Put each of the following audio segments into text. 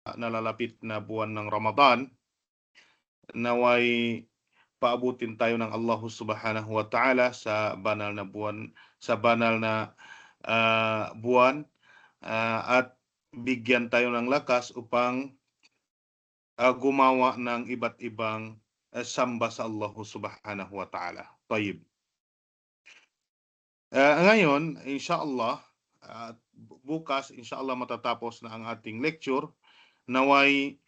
nalalapit na buwan ng Ramadan, naway paabutin tayo ng Allah Subhanahu wa Ta'ala sa banal na buwan, buwan, at bigyan tayo ng lakas upang gumawa ng iba't ibang samba sa Allah Subhanahu wa Ta'ala. Tayyib. Ngayon, inshallah, bukas, inshallah matatapos na ang ating lecture. Naway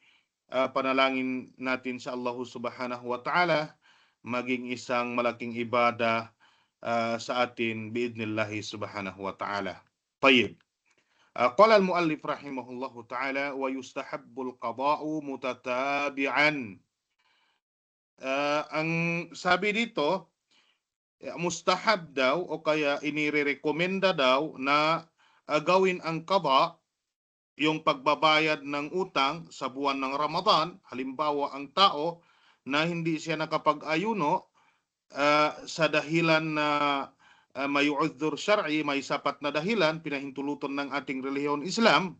panalangin natin sa Allah Subhanahu wa Ta'ala maging isang malaking ibada sa atin biidnillahi Subhanahu wa Ta'ala. Tayyib. Qala al-muallif rahimahullahu ta'ala wa yustahabbul qada'u mutatabi'an. Ang sabi dito, mustahab daw o kaya inirekomenda daw na gawin ang qada, yung pagbabayad ng utang sa buwan ng Ramadan. Halimbawa, ang tao na hindi siya nakapag-ayuno sa dahilan na may udhur syar'i, may sapat na dahilan, pinahintulutan ng ating relihiyong Islam.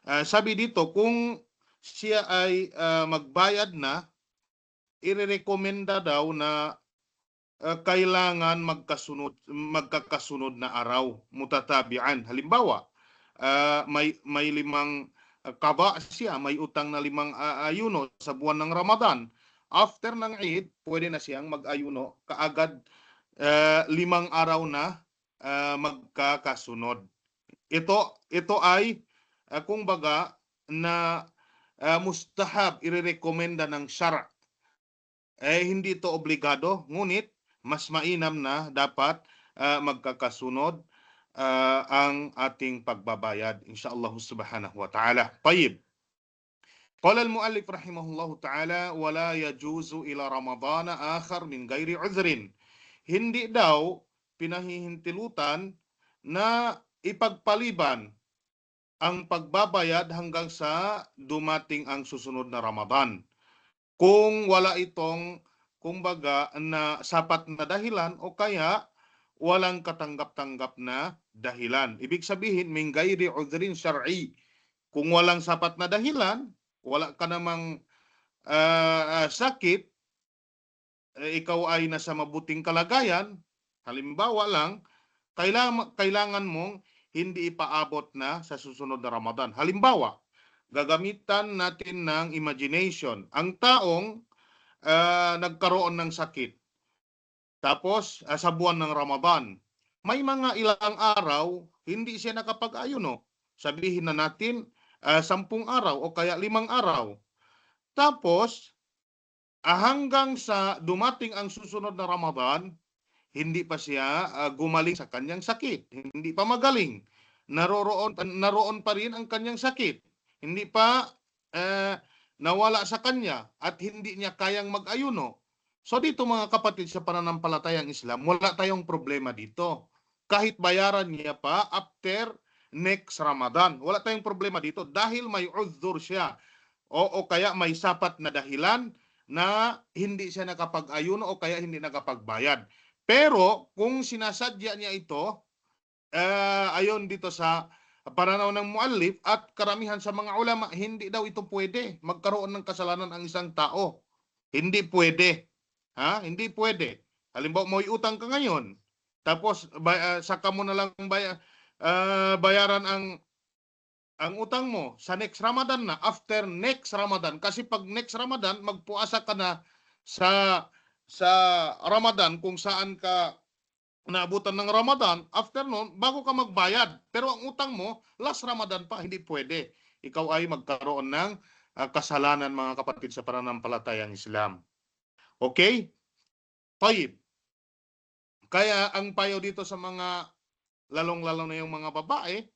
Sabi dito, kung siya ay magbayad na, irerekomenda daw na kailangan magkakasunod na araw, mutatabian. Halimbawa, may limang qada siya, may utang na limang ayuno sa buwan ng Ramadan. After ng Eid, pwede na siyang mag-ayuno kaagad 5 araw na magkakasunod. Ito ay kung baga na mustahab, irerekomenda ng syara. Hindi ito obligado, ngunit mas mainam na dapat magkakasunod ang ating pagbabayad, insyaallah subhanahu wa ta'ala. Tayyib. Qala al-muallif rahimahullahu ta'ala, wala yajuzu ila ramadana akhar min ghairi udhrin. Hindi daw pinahihintilutan na ipagpaliban ang pagbabayad hanggang sa dumating ang susunod na Ramadan, kung wala itong kumbaga na sapat na dahilan o kaya walang katanggap-tanggap na dahilan. Ibig sabihin, min ghairi udhrin syar'i. Kung walang sapat na dahilan, wala ka namang sakit, ikaw ay nasa mabuting kalagayan, halimbawa lang, kailangan mong hindi ipaabot na sa susunod na Ramadan. Halimbawa, gagamitan natin ng imagination. Ang taong nagkaroon ng sakit, tapos sa buwan ng Ramadan, may mga ilang araw hindi siya nakapag-ayuno. Sabihin na natin 10 araw o kaya 5 araw. Tapos hanggang sa dumating ang susunod na Ramadan, hindi pa siya gumaling sa kanyang sakit. Hindi pa magaling. Naroon pa rin ang kanyang sakit. Hindi pa nawala sa kanya at hindi niya kayang mag-ayuno. So dito mga kapatid sa pananampalatayang Islam, wala tayong problema dito. Kahit bayaran niya pa after next Ramadan, wala tayong problema dito dahil may udhur siya o kaya may sapat na dahilan na hindi siya nakapag-ayuno o kaya hindi nakapagbayad. Pero kung sinasadya niya ito, ayon dito sa pananaw ng muallif at karamihan sa mga ulama, hindi daw ito pwede. Magkaroon ng kasalanan ang isang tao. Hindi pwede. Hindi pwede. Halimbawa, may utang ka ngayon, tapos saka mo na lang bayaran ang utang mo sa next Ramadan na, after next Ramadan. Kasi pag next Ramadan, magpuasa ka na sa Ramadan kung saan ka naabutan ng Ramadan, after nun, bago ka magbayad. Pero ang utang mo, last Ramadan pa, hindi pwede. Ikaw ay magkaroon ng kasalanan, mga kapatid sa pananampalatayang Islam. Okay? Tayyib. Kaya ang payo dito sa mga lalong-lalo na yung mga babae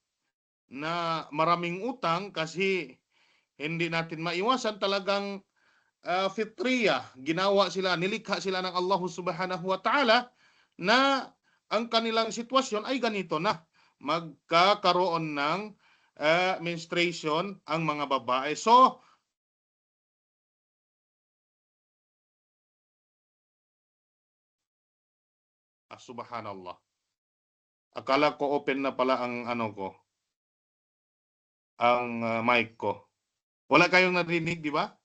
na maraming utang, kasi hindi natin maiwasan talagang fitriya, ginawa sila, nilikha sila ng Allah Subhanahu wa Ta'ala na ang kanilang sitwasyon ay ganito na, magkakaroon ng menstruation ang mga babae. So, subhanallah. Akala ko open na pala ang ano ko. ang mic ko. Wala kayong narinig, di ba?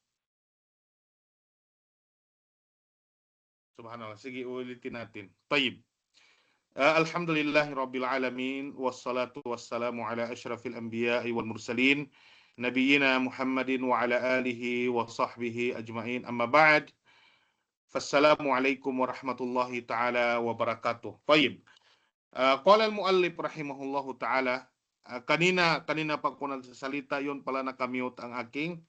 Subhanallah. Sige, ulitin natin. Tayyib. Alhamdulillahi Rabbil Alamin. Wassalatu wassalamu ala ashrafil anbiya'i wal mursalin. Nabiyina Muhammadin wa ala alihi wa sahbihi ajma'in. Amma ba'd. Fassalamualaikum warahmatullahi ta'ala wabarakatuh. Tayyib. Qala al-muallif rahimahullahu ta'ala. Kanina pa ako nagsasalita, yun pala nakamute ang aking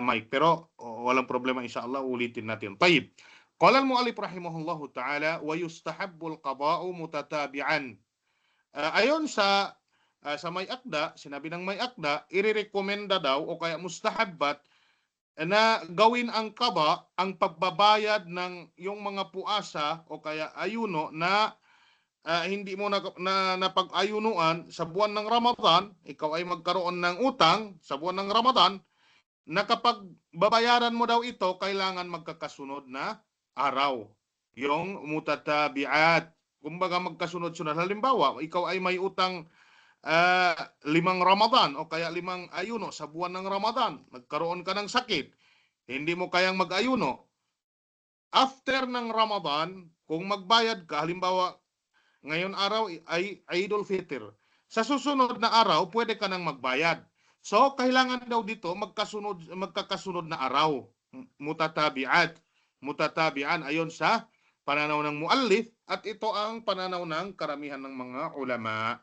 mic. Pero walang problema, inshallah, ulitin natin. Tayyib. Qala al-muallif rahimahullahu ta'ala wa yustahabbul qada'u mutatabi'an. Ayon sa may akda, sinabi ng may akda, irerekomenda daw o kaya mustahabbat na gawin ang qada, ang pagbabayad ng yung mga puasa o kaya ayuno na hindi mo napag-ayunuan sa buwan ng Ramadan, ikaw ay magkaroon ng utang sa buwan ng Ramadan, na kapag babayaran mo daw ito, kailangan magkakasunod na araw. Yung mutatabi'at. Kumbaga magkasunod-sunod. Halimbawa, ikaw ay may utang 5 Ramadan o kaya 5 ayuno sa buwan ng Ramadan. Nagkaroon ka ng sakit. Hindi mo kayang mag-ayuno. After ng Ramadan, kung magbayad ka, halimbawa, ngayon araw ay Eidul Fitr. Sa susunod na araw, pwede ka nang magbayad. So, kailangan daw dito magkakasunod na araw. Mutatabi'at. Mutatabi'an ayon sa pananaw ng muallif at ito ang pananaw ng karamihan ng mga ulama.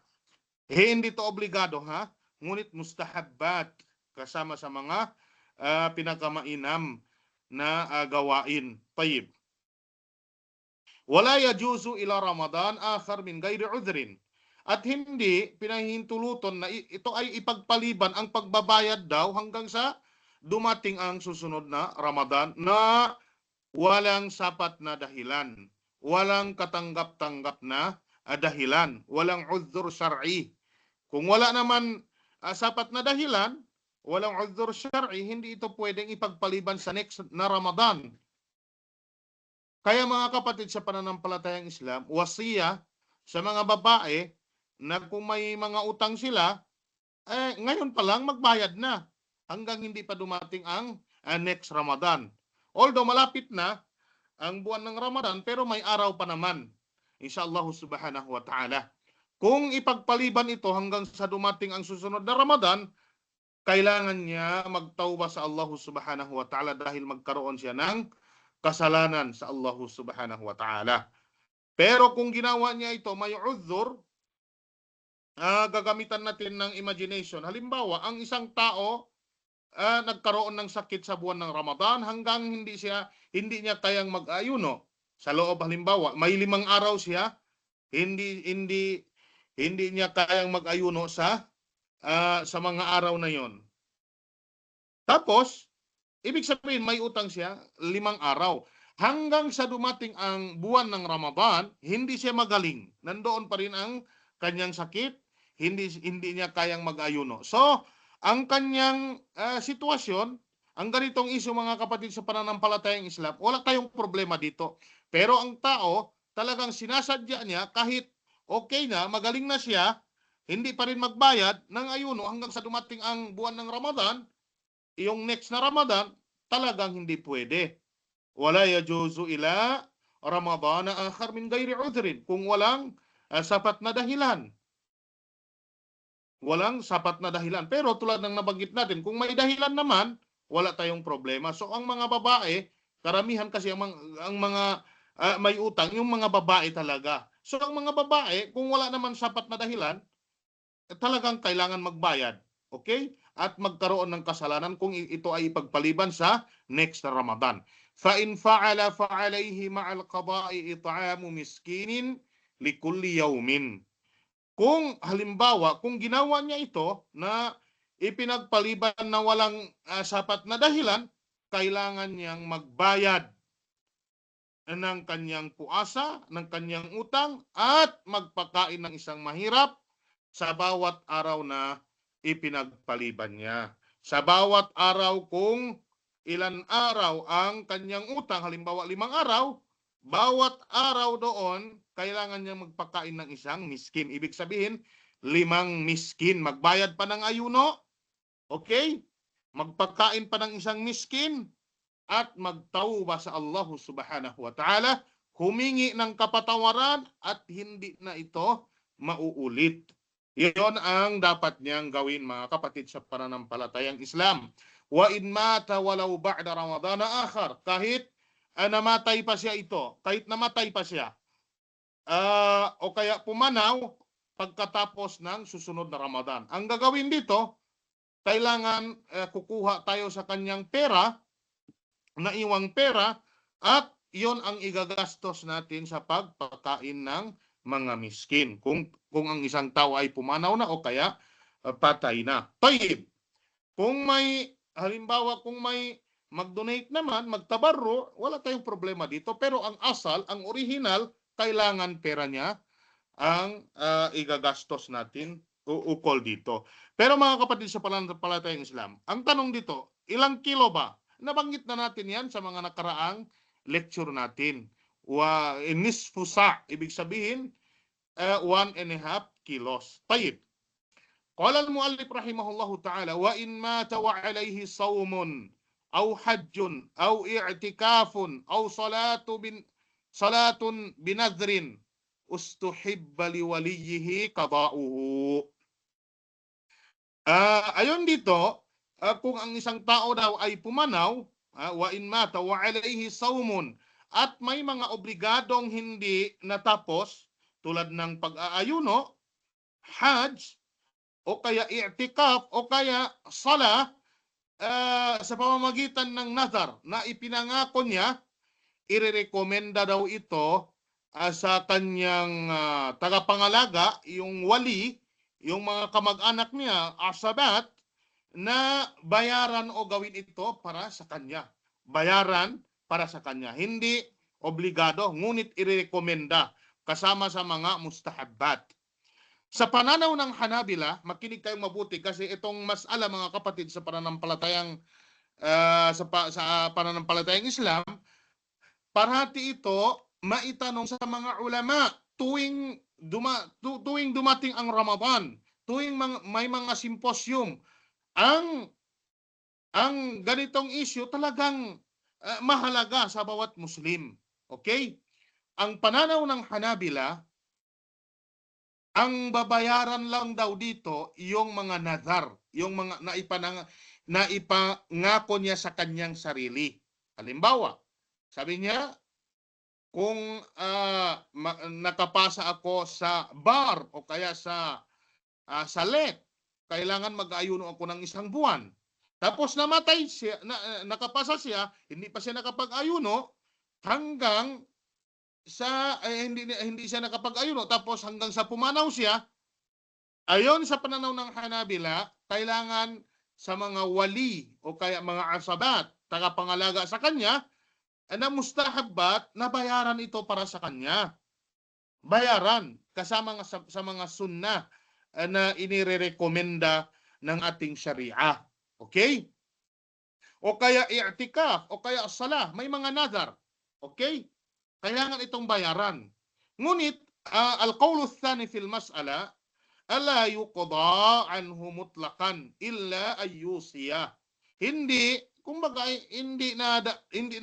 Hindi to obligado ha, ngunit mustahabbat kasama sa mga pinakamainam na gawain. Tayyib. Wala yajuzu ila Ramadan akhar min ghairi udhrin. At hindi pinahintuluton na ito ay ipagpaliban ang pagbabayad daw hanggang sa dumating ang susunod na Ramadan na walang sapat na dahilan, walang katanggap-tanggap na dahilan, walang udhur syar'i. Kung wala naman sapat na dahilan, walang udhur syar'i, hindi ito pwedeng ipagpaliban sa next na Ramadan. Kaya mga kapatid sa pananampalatayang Islam, wasiya sa mga babae na kung may mga utang sila, ngayon pa lang magbayad na hanggang hindi pa dumating ang next Ramadan. Although malapit na ang buwan ng Ramadan, pero may araw pa naman. Inshallah subhanahu wa ta'ala. Kung ipagpaliban ito hanggang sa dumating ang susunod na Ramadan, kailangan niya magtawba sa Allah subhanahu wa ta'ala dahil magkaroon siya ng kasalanan sa Allah subhanahu wa ta'ala. Pero kung ginawa niya ito, may udhur, gagamitan natin ng imagination. Halimbawa, ang isang tao nagkaroon ng sakit sa buwan ng Ramadan hanggang hindi niya kayang mag-ayuno. Sa loob halimbawa, may 5 araw siya, hindi niya kayang mag-ayuno sa mga araw na yon. Tapos, ibig sabihin may utang siya 5 araw. Hanggang sa dumating ang buwan ng Ramadan, hindi siya magaling. Nandoon pa rin ang kanyang sakit, hindi niya kayang mag-ayuno. So, ang kanyang sitwasyon, ang ganitong isyu mga kapatid sa pananampalatayang Islam, wala tayong problema dito. Pero ang tao, talagang sinasadya niya kahit okay na, magaling na siya, hindi pa rin magbayad ng ayuno hanggang sa dumating ang buwan ng Ramadan, yung next na Ramadan, talagang hindi pwede. Wala yajuzu ila Ramadan akhar min ghairi udhrin, kung walang sapat na dahilan. Walang sapat na dahilan. Pero tulad ng nabanggit natin, kung may dahilan naman, wala tayong problema. So ang mga babae, karamihan kasi ang mga may utang, yung mga babae talaga. So ang mga babae, kung wala naman sapat na dahilan, talagang kailangan magbayad. Okay? At magkaroon ng kasalanan kung ito ay ipagpaliban sa next na Ramadan. فَإِنْ فَعَلَ فَعَلَيْهِ مَعَ الْقَضَاءِ إِطْعَامُ مِسْكِينٍ لِكُلِّ يَوْمٍ. Kung halimbawa, kung ginawa niya ito na ipinagpaliban na walang sapat na dahilan, kailangan niyang magbayad ng kanyang puasa, ng kanyang utang, at magpakain ng isang mahirap sa bawat araw na ipinagpaliban niya. Sa bawat araw, kung ilan araw ang kanyang utang, halimbawa 5 araw, bawat araw doon, kailangan niya magpakain ng isang miskin. Ibig sabihin, 5 miskin. Magbayad pa ng ayuno, Okay? Magpagkain pa ng isang miskin at magtawba sa Allah subhanahu wa ta'ala, humingi ng kapatawaran at hindi na ito mauulit. Iyon ang dapat niyang gawin, mga kapatid, sa pananampalatayang Islam. Wa in mata walau ba'da Ramadana akhar, kahit namatay pa siya ito, kahit namatay pa siya, o kaya pumanaw pagkatapos ng susunod na Ramadan. Ang gagawin dito, kailangan kukuha tayo sa kanyang pera, naiwang pera, at yon ang igagastos natin sa pagpakain ng mga miskin. Kung ang isang tao ay pumanaw na o kaya patay na. Tayyib. Kung may, halimbawa, kung may mag-donate naman, magtabarro, wala tayong problema dito. Pero ang asal, ang original, kailangan pera niya ang igagastos natin ukol dito. Pero mga kapatid sa pananampalatayang Islam, ang tanong dito, ilang kilo ba? Nabanggit na natin yan sa mga nakaraang lecture natin. Nisfu sa', ibig sabihin, 1.5 kilos. Tayyib. Qala al-muallif rahimahullahu ta'ala, wa in mata wa alayhi sawmun aw hajjun aw i'tikafun aw salatun binadrin ustuhibba liwaliyihi qada'uhu. Ayon dito, kung ang isang tao daw ay pumanaw, wa in mata wa alayhi sawmun, at may mga obligadong hindi natapos tulad ng pag-aayuno, hajj, o kaya i'tikaf, o kaya sala, sa pamamagitan ng nazar na ipinangako niya, irerekomenda daw ito sa kanyang tagapangalaga, yung wali, yung mga kamag-anak niya, asabat, na bayaran o gawin ito para sa kanya. Bayaran para sa kanya. Hindi obligado, ngunit irerekomenda kasama sa mga mustahabbat. Sa pananaw ng Hanabila, makinig kayong mabuti kasi itong masala, mga kapatid, sa pananampalatayang sa pananampalatayang Islam, parati ito maitanong sa mga ulama tuwing dumating ang Ramadan, tuwing may mga simposyum. Ang ganitong issue talagang mahalaga sa bawat Muslim. Okay? Ang pananaw ng Hanabila, ang babayaran lang daw dito yung mga nazar, yung mga naipangako niya sa kanyang sarili. Halimbawa, sabi niya, kung nakapasa ako sa bar o kaya sa let, kailangan mag-ayuno ako ng 1 buwan. Tapos namatay siya, nakapasa siya, hindi pa siya nakapag-ayuno hanggang sa hindi siya nakapag-ayuno, tapos hanggang sa pumanaw siya. Ayon sa pananaw ng Hanabila, kailangan sa mga wali o kaya mga asabat, tagapangalaga sa kanya, na mustahabbat na bayaran ito para sa kanya. Bayaran kasama sa mga sunnah na inirerekomenda ng ating sharia. Okay? O kaya i'tikaf, o kaya salah, may mga nazar. Okay? Kailangan itong bayaran. Ngunit, al-qawlu thani fil mas'ala, ala yuqda anhu mutlaqan illa ayyusiya. Hindi, kumbaga, hindi na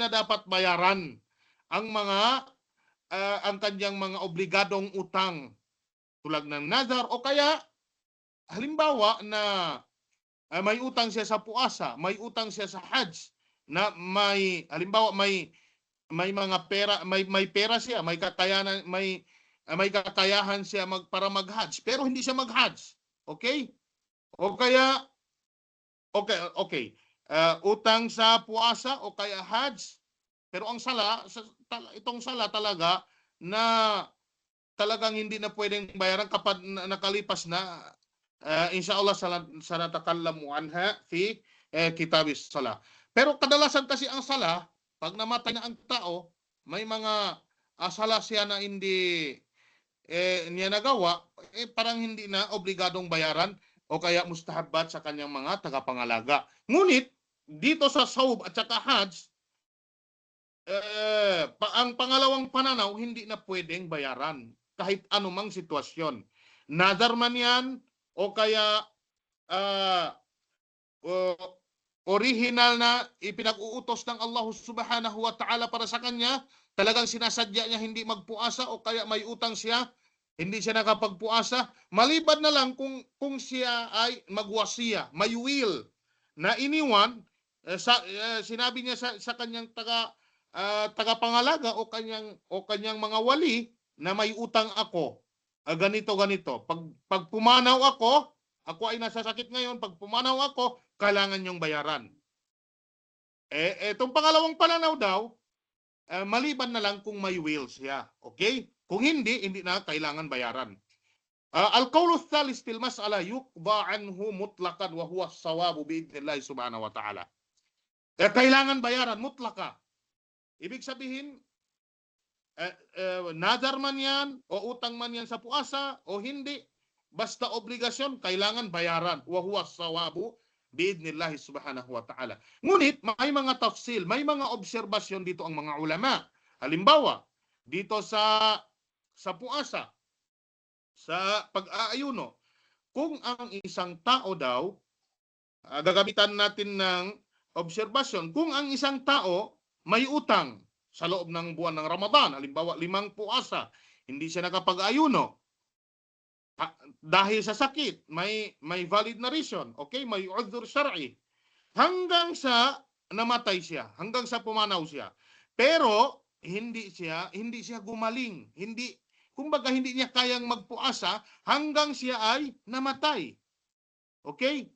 dapat bayaran ang ang kanyang mga obligadong utang tulad ng nazar, o kaya halimbawa na may utang siya sa puasa, may utang siya sa hajj, na halimbawa may mga pera, may pera siya, may kakayahan siya para mag-hajj, pero hindi siya mag-hajj. Okay? O kaya okay. Utang sa puasa o kaya hajj, pero ang itong sala talaga na talagang hindi na pwedeng bayaran kapag nakalipas na, inshallah sanatakallamu anha fi kitabis sala. Pero kadalasan kasi ang sala, pag namatay na ang tao, may mga sala siya na hindi niya nagawa, parang hindi na obligadong bayaran o kaya mustahabbat sa kanyang mga tagapangalaga. Ngunit dito sa sawb at saka hajj, ang pangalawang pananaw, hindi na pwedeng bayaran kahit anumang sitwasyon. Nazar man yan o kaya original na ipinag-uutos ng Allah subhanahu wa ta'ala para sa kanya, talagang sinasadya niya hindi magpuasa o kaya may utang siya, hindi siya nakapagpuasa, maliban na lang kung siya ay magwasiya, may will na iniwan, sinabi niya sa kanyang tagapangalaga o kanyang mga wali na may utang ako. Ganito. Pag pumanaw ako ay nasa sakit ngayon, pag pumanaw ako, kailangan niyong bayaran. Itong pangalawang pananaw daw, maliban na lang kung may will siya. Okay? Kung hindi na kailangan bayaran. Al-qawlu thalis fil mas'ala yuqda anhu mutlaqan wa huwa as-sawabu bi'idhnillah subhanahu wa ta'ala. Kailangan bayaran mutlaka. Ibig sabihin, nadar man yan o utang man yan sa puasa o hindi, basta obligasyon, kailangan bayaran. Wa huwa as-sawabu bi'idhnillah subhanahu wa ta'ala. Ngunit may mga tafsil, may mga obserbasyon dito ang mga ulama. Halimbawa, dito sa puasa, sa pag-aayuno, kung ang isang tao daw, gagamitan natin ng obserbasyon, kung ang isang tao may utang sa loob ng buwan ng Ramadan, halimbawa 5 puasa, hindi siya nakapag-ayuno, dahil sa sakit, may valid na reason, okay, may udhur syar'i, hanggang sa namatay siya, hanggang sa pumanaw siya. Pero hindi siya gumaling, kumbaga hindi niya kayang magpuasa hanggang siya ay namatay. Okay?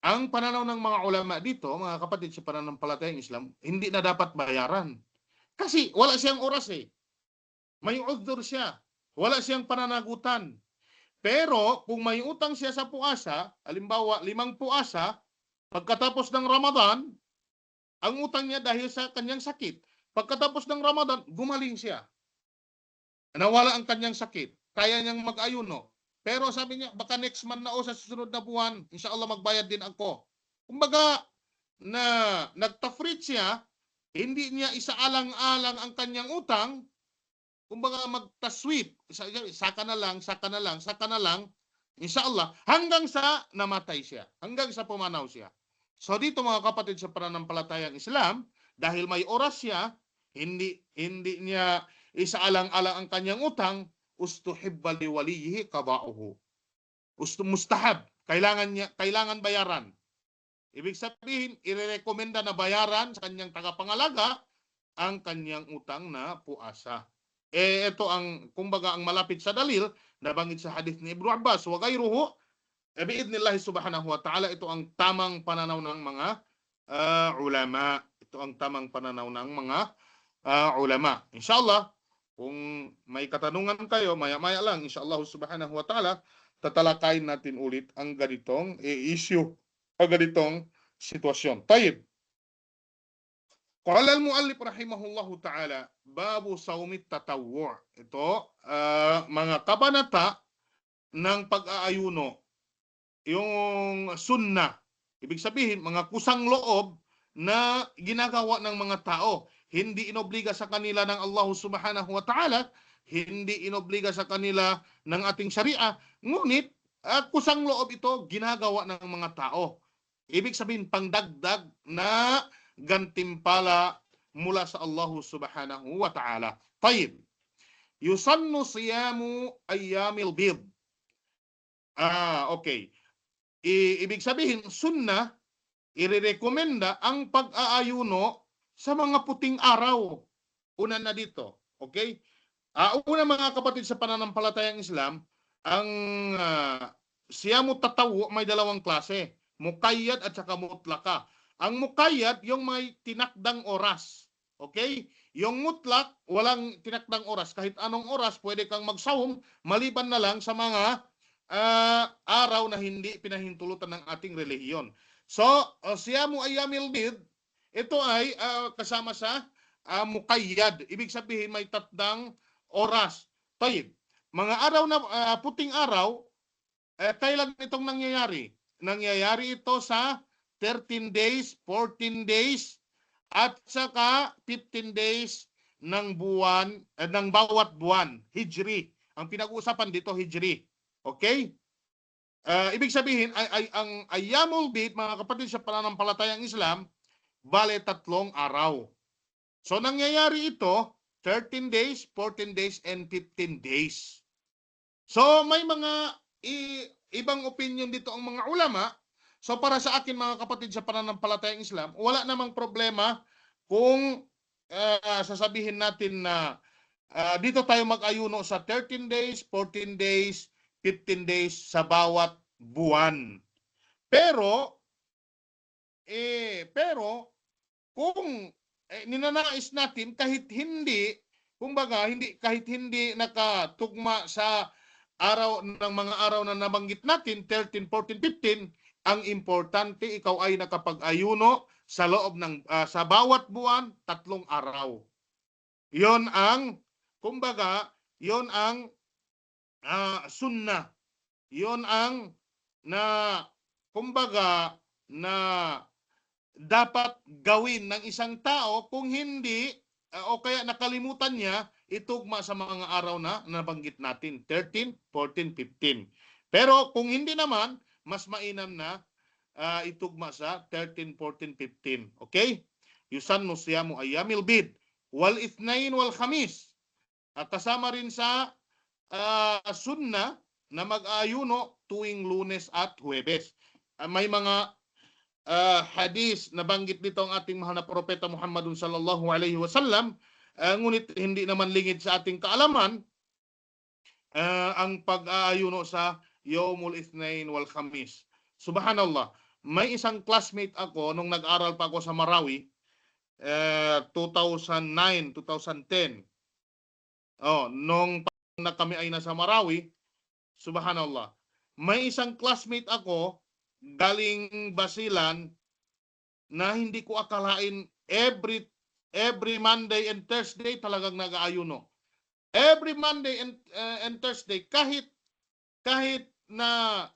Ang pananaw ng mga ulama dito, mga kapatid sa pananampalatayang Islam, hindi na dapat bayaran. Kasi wala siyang oras eh. May udhur siya. Wala siyang pananagutan. Pero kung may utang siya sa puasa, halimbawa 5 puasa, pagkatapos ng Ramadan, ang utang niya dahil sa kanyang sakit. Pagkatapos ng Ramadan, gumaling siya. Nawala ang kanyang sakit. Kaya niyang mag-ayuno. Pero sabi niya, baka next month na o sa susunod na buwan, inshallah magbayad din ako. Kumbaga, na nagtafrit siya, hindi niya isaalang-alang ang kanyang utang, kumbaga magtaswip, saka na lang, inshallah, hanggang sa namatay siya, hanggang sa pumanaw siya. So dito mga kapatid sa pananampalatayang Islam, dahil may oras siya, hindi niya isaalang-alang ang kanyang utang, ustuhibba li waliyihi qada'uhu. Mustahab, kailangan bayaran. Ibig sabihin, irerekomenda na bayaran sa kanyang tagapangalaga ang kanyang utang na puasa. Ito ang, kumbaga, ang malapit sa dalil, nabanggit sa hadith ni Ibnu Abbas, wa ghayruhu, bi'idhnillah subhanahu wa ta'ala, ito ang tamang pananaw ng mga ulama. Ito ang tamang pananaw ng mga ulama. Inshallah, kung may katanungan kayo, maya-maya lang, inshallah subhanahu wa ta'ala, tatalakayin natin ulit ang ganitong issue, ang ganitong sitwasyon. Tayyib. Qala al-muallif rahimahullahu ta'ala, babu sawmit tatawwu'. Ito, mga kabanata ng pag-aayuno, yung sunnah. Ibig sabihin, mga kusang loob na ginagawa ng mga tao. Hindi inobliga sa kanila ng Allah subhanahu wa ta'ala, hindi inobliga sa kanila ng ating sharia, ngunit kusang loob ito ginagawa ng mga tao. Ibig sabihin, pangdagdag na gantimpala mula sa Allah subhanahu wa ta'ala. Tayyib. Yusannu siyamu ayyamil bid. Okay. Ibig sabihin, sunnah, irerekomenda ang pag-aayuno sa mga puting araw. Una na dito. Okay? Una mga kapatid sa pananampalatayang Islam, ang siyamu tatawwu may dalawang klase. Muqayyad at saka mutlaka. Ang muqayyad, yung may tinakdang oras. Okay? Yung mutlak, walang tinakdang oras. Kahit anong oras, pwede kang magsawm, maliban na lang sa mga araw na hindi pinahintulutan ng ating relihiyon. So, siyamu ayyamil bid, ito ay kasama sa muqayyad. Ibig sabihin may tatdang oras. Tayyib. Mga araw na puting araw, kailan itong nangyayari? Nangyayari ito sa 13 days, 14 days, at saka 15 days ng buwan, ng bawat buwan. Hijri. Ang pinag-uusapan dito, Hijri. Okay? ibig sabihin, ang Ayyamul Bid, mga kapatid sa pananampalatayang Islam, bale 3 araw. So nangyayari ito, 13 days, 14 days, and 15 days. So may mga ibang opinion dito ang mga ulama. So para sa akin, mga kapatid sa pananampalatayang Islam, wala namang problema kung sasabihin natin na dito tayo mag-ayuno sa 13 days, 14 days, 15 days sa bawat buwan. Pero kung ninanais natin kahit hindi, kumbaga, kahit hindi nakatugma sa mga araw na nabanggit natin, 13, 14, 15, ang importante ikaw ay nakapag-ayuno sa loob ng sa bawat buwan 3 araw. 'Yon ang kumbaga, 'yon ang sunnah. 'Yon ang na kumbaga na dapat gawin ng isang tao, kung hindi o kaya nakalimutan niya, itugma sa mga araw na nabanggit natin, 13, 14, 15. Pero kung hindi naman, mas mainam na itugma sa 13, 14, 15. Okay? Yusannu siyamu ayyamil bid wal ithnain wal khamis. At kasama rin sa sunnah na mag-ayuno tuwing Lunes at Huwebes. May mga hadis na banggit dito ang ating mahal na propeta Muhammadun sallallahu alaihi wasallam, ngunit hindi naman lingid sa ating kaalaman ang pag-aayuno sa Yawmul Ithnain wal Khamis. Subhanallah, may isang classmate ako nung nag-aral pa ako sa Marawi, 2009, 2010. Nung na kami ay nasa Marawi, subhanallah, may isang classmate ako galing Basilan na hindi ko akalain every Monday and Thursday talagang nag-aayuno. Every Monday and Thursday, kahit na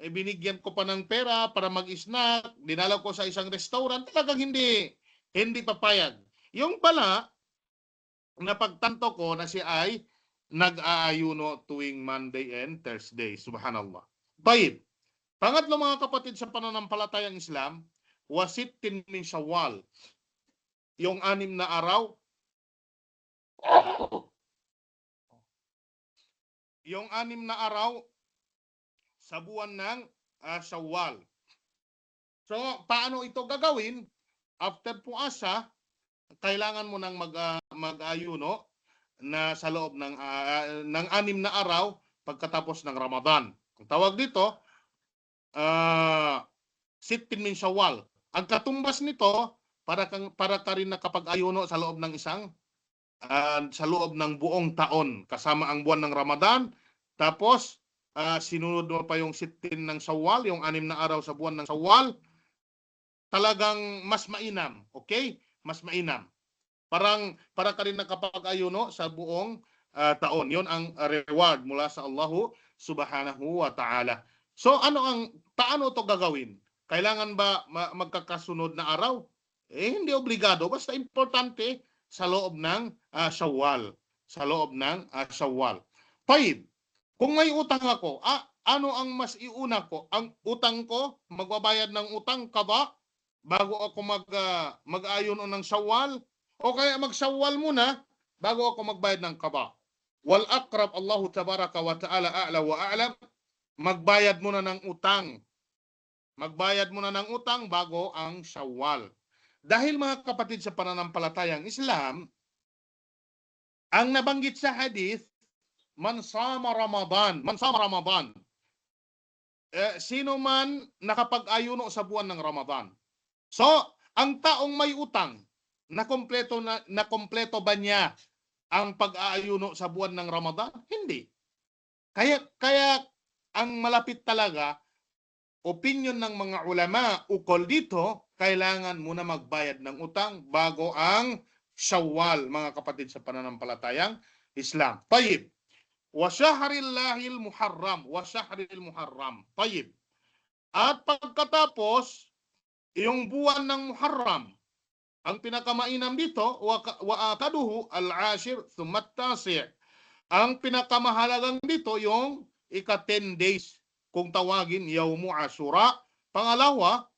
binigyan ko pa ng pera para mag-snack, dinala ko sa isang restaurant, talagang hindi papayag. Yung pala, napagtanto ko na siya ay nag-aayuno tuwing Monday and Thursday. Subhanallah. Bayib. Pangatlo, mga kapatid sa pananampalatayang Islam, wasittin min Shawwal. Yung 6 na araw. Yung 6 na araw sa buwan ng Shawwal. So, paano ito gagawin? After puasa, kailangan mo nang mag-ayuno na sa loob ng 6 na araw pagkatapos ng Ramadan. Ang tawag dito, sittin min Shawwal. Ang katumbas nito, para ka rin nakapag-ayuno sa loob ng sa loob ng buong taon, kasama ang buwan ng Ramadan. Tapos sinunod mo pa yung sittin ng Shawwal, yung 6 na araw sa buwan ng Shawwal. Talagang mas mainam, okay? Mas mainam. Para ka rin nakapag-ayuno sa buong taon. Yon ang reward mula sa Allahu subhanahu wa ta'ala. So paano to gagawin? Kailangan ba magkakasunod na araw? Hindi obligado, basta importante sa loob ng Shawwal. Sa loob ng Shawwal. 5. Kung may utang ako, ano ang mas iuna ko? Ang utang ko, magbabayad ng utang, qada, bago ako mag-ayuno ng Shawwal, o kaya mag-Shawwal muna bago ako magbayad ng qada. Wal aqrab, Allahu tabaraka wa ta'ala a'la wa a'lam, magbayad muna ng utang. Magbayad muna ng utang bago ang Shawwal. Dahil, mga kapatid sa pananampalatayang Islam, ang nabanggit sa hadith, man sama Ramadan. Sino man nakapag-ayuno sa buwan ng Ramadan. So, ang taong may utang, nakompleto ba niya ang pag-aayuno sa buwan ng Ramadan? Hindi. Kaya ang malapit talaga, opinion ng mga ulama ukol dito, kailangan muna magbayad ng utang bago ang Shawwal, mga kapatid sa pananampalatayang Islam. Tayyib. Wa shahrillahil muharram. Tayyib. At pagkatapos, yung buwan ng Muharram, ang pinakamainam dito, wa akaduhu al-ashir thumma at-tasi'. Ang pinakamahalagang dito yung ika-10 days. kung tawagin Yawmu Ashura. Pangalawa,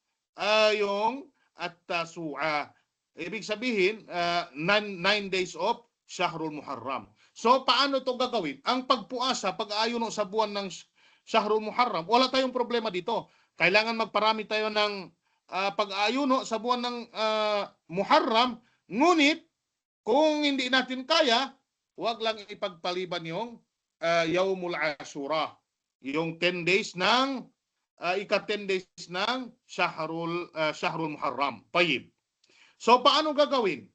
yung At-Tasu'a. Ibig sabihin, 9 days of Shahrul Muharram. So paano to gagawin? Ang pagpuasa, pag-aayuno sa buwan ng Shahrul Muharram, wala tayong problema dito. Kailangan magparami tayo ng pag-aayuno sa buwan ng Muharram, ngunit kung hindi natin kaya, huwag lang ipagpaliban yung Yawmul Ashura, yung 10 days ng ika-10 days ng Shahrul Muharram. Tayyib. So paano gagawin?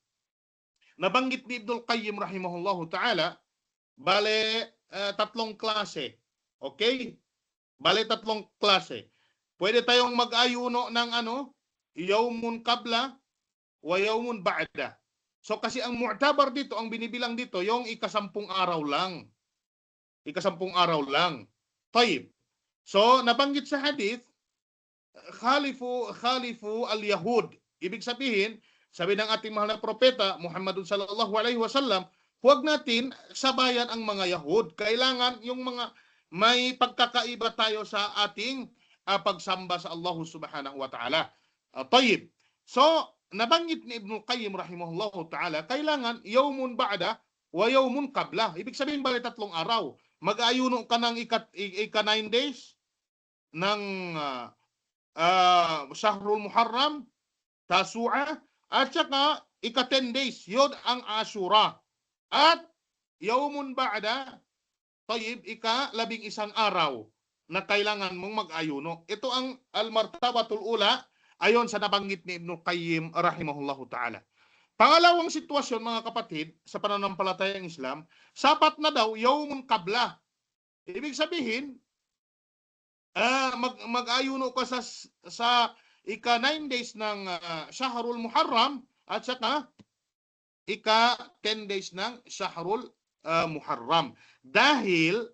Nabanggit ni Ibnul Qayyim rahimahullahu ta'ala, bale tatlong klase. Okay? Bale tatlong klase. Pwede tayong mag-ayuno ng yawmun qabla wa yawmun ba'da. So kasi ang mu'tabar dito, ang binibilang dito, yung ika-10 araw lang. Ika-10 araw lang. Tayyib. So nabanggit sa hadith, khalifu al-yahud. Ibig sabihin, sabi ng ating mahal na propeta Muhammadun sallallahu alaihi wasallam, huwag natin sabayan ang mga Yahud. Kailangan yung mga may pagkakaiba tayo sa ating pagsamba sa Allah subhanahu wa ta'ala. Tayyib. So, nabanggit ni Ibnul Qayyim rahimahullahu ta'ala, kailangan yawmun ba'da wa yawmun qabla. Ibig sabihin bali 3 araw. Mag-ayuno ka ng ika 9 days ng Shahrul Muharram, Tasu'a, at saka ika 10 days, yun ang Ashura. At yawmun ba'da, tayyib, ika 11 araw na kailangan mong mag-ayuno. Ito ang al-martabatul ula ayon sa nabanggit ni Ibnul Qayyim rahimahullahu ta'ala. Pangalawang sitwasyon mga kapatid sa pananampalatayang Islam, sapat na daw yawmun qabla. Ibig sabihin, mag-ayuno ka sa ika 9 days ng Shahrul Muharram at saka ika 10 days ng Shahrul Muharram. Dahil